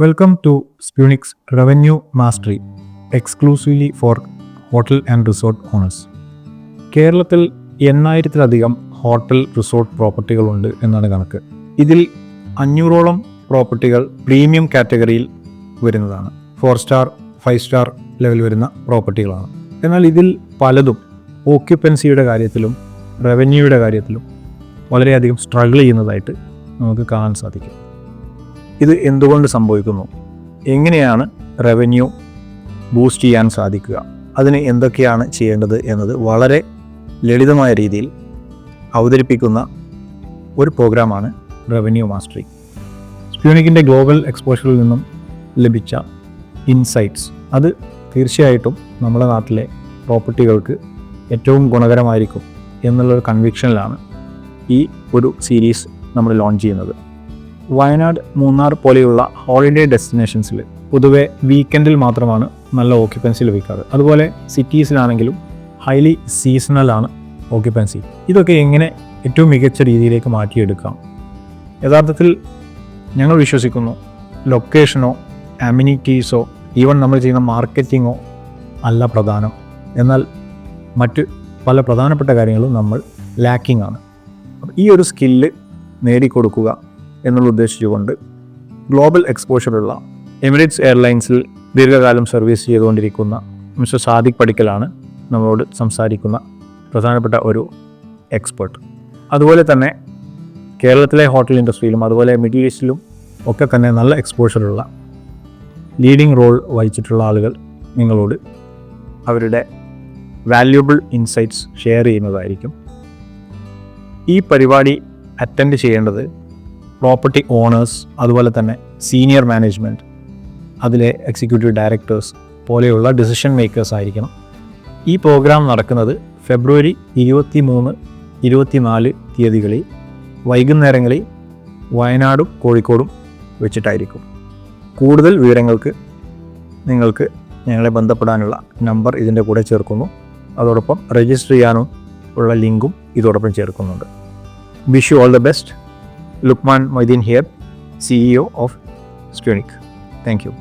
Welcome to Spunix Revenue Mastery, exclusively for hotel and resort owners. കേരളത്തിൽ 8,000-ലധികം hotel resort പ്രോപ്പർട്ടികളുണ്ട് എന്നാണ് കണക്ക്. ഇതിൽ 500ഓളം പ്രോപ്പർട്ടികൾ പ്രീമിയം കാറ്റഗറിയിൽ വരുന്നതാണ്. 4 സ്റ്റാർ 5 സ്റ്റാർ ലെവൽ വരുന്ന പ്രോപ്പർട്ടികളാണ്. എന്നാൽ ഇതിൽ പലതും ഓക്യുപ്പൻസിയുടെ കാര്യത്തിലും റവന്യൂയുടെ കാര്യത്തിലും വളരെയധികം സ്ട്രഗിൾ ചെയ്യുന്നതായിട്ട് നമുക്ക് കാണാൻ സാധിക്കും. ഇത് എന്തുകൊണ്ട് സംഭവിക്കുന്നു? എങ്ങനെയാണ് റവന്യൂ ബൂസ്റ്റ് ചെയ്യാൻ സാധിക്കുക? അതിന് എന്തൊക്കെയാണ് ചെയ്യേണ്ടത് എന്നത് വളരെ ലളിതമായ രീതിയിൽ അവതരിപ്പിക്കുന്ന ഒരു പ്രോഗ്രാമാണ് റവന്യൂ മാസ്റ്ററി. സ്പ്യൂണിക്കിൻ്റെ ഗ്ലോബൽ എക്സ്പോഷറിൽ നിന്നും ലഭിച്ച ഇൻസൈറ്റ്സ് അത് തീർച്ചയായിട്ടും നമ്മുടെ നാട്ടിലെ പ്രോപ്പർട്ടികൾക്ക് ഏറ്റവും ഗുണകരമായിരിക്കും എന്നുള്ളൊരു കൺവിക്ഷനിലാണ് ഈ ഒരു സീരീസ് നമ്മൾ ലോഞ്ച് ചെയ്യുന്നത്. വയനാട്, മൂന്നാർ പോലെയുള്ള ഹോളിഡേ ഡെസ്റ്റിനേഷൻസിൽ പൊതുവെ വീക്കെൻഡിൽ മാത്രമാണ് നല്ല ഓക്യുപ്പൻസി ലഭിക്കാറ്. അതുപോലെ സിറ്റീസിലാണെങ്കിലും ഹൈലി സീസണലാണ് ഓക്യുപ്പൻസി. ഇതൊക്കെ എങ്ങനെ ഏറ്റവും മികച്ച രീതിയിലേക്ക് മാറ്റിയെടുക്കാം? യഥാർത്ഥത്തിൽ ഞങ്ങൾ വിശ്വസിക്കുന്നു ലൊക്കേഷനോ അമ്യൂണിറ്റീസോ ഈവൻ നമ്മൾ ചെയ്യുന്ന മാർക്കറ്റിങ്ങോ അല്ല പ്രധാനം. എന്നാൽ മറ്റ് പല പ്രധാനപ്പെട്ട കാര്യങ്ങളും നമ്മൾ ലാക്കിംഗ് ആണ്. ഈ ഒരു സ്കില്ല് നേടിക്കൊടുക്കുക എന്നുള്ള ഉദ്ദേശിച്ചുകൊണ്ട് ഗ്ലോബൽ എക്സ്പോഷറുള്ള എമിറേറ്റ്സ് എയർലൈൻസിൽ ദീർഘകാലം സർവീസ് ചെയ്തുകൊണ്ടിരിക്കുന്ന മിസ്റ്റർ സാദിഖ് പടിക്കലാണ് നമ്മളോട് സംസാരിക്കുന്ന പ്രധാനപ്പെട്ട ഒരു എക്സ്പേർട്ട്. അതുപോലെ തന്നെ കേരളത്തിലെ ഹോട്ടൽ ഇൻഡസ്ട്രിയിലും അതുപോലെ മിഡിൽ ഈസ്റ്റിലും ഒക്കെ തന്നെ നല്ല എക്സ്പോഷറുള്ള ലീഡിംഗ് റോൾ വഹിച്ചിട്ടുള്ള ആളുകൾ നിങ്ങളോട് അവരുടെ വാല്യുബിൾ ഇൻസൈറ്റ്സ് ഷെയർ ചെയ്യുന്നതായിരിക്കും. ഈ പരിപാടി അറ്റൻഡ് ചെയ്യേണ്ടത് പ്രോപ്പർട്ടി ഓണേഴ്സ്, അതുപോലെ തന്നെ സീനിയർ മാനേജ്മെൻറ്റ്, അതിലെ എക്സിക്യൂട്ടീവ് ഡയറക്ടേഴ്സ് പോലെയുള്ള ഡിസിഷൻ മേക്കേഴ്സ് ആയിരിക്കണം. ഈ പ്രോഗ്രാം നടക്കുന്നത് ഫെബ്രുവരി 23, 24 തീയതികളിൽ വൈകുന്നേരങ്ങളിൽ വയനാടും കോഴിക്കോടും വെച്ചിട്ടായിരിക്കും. കൂടുതൽ വിവരങ്ങൾക്ക് നിങ്ങൾക്ക് ഞങ്ങളെ ബന്ധപ്പെടാനുള്ള നമ്പർ ഇതിൻ്റെ കൂടെ ചേർക്കുന്നു. അതോടൊപ്പം രജിസ്റ്റർ ചെയ്യാനും ഉള്ള ലിങ്കും ഇതോടൊപ്പം ചേർക്കുന്നുണ്ട്. Wish you all the best. Lukman Moideen here, CEO of Spunix. Thank you.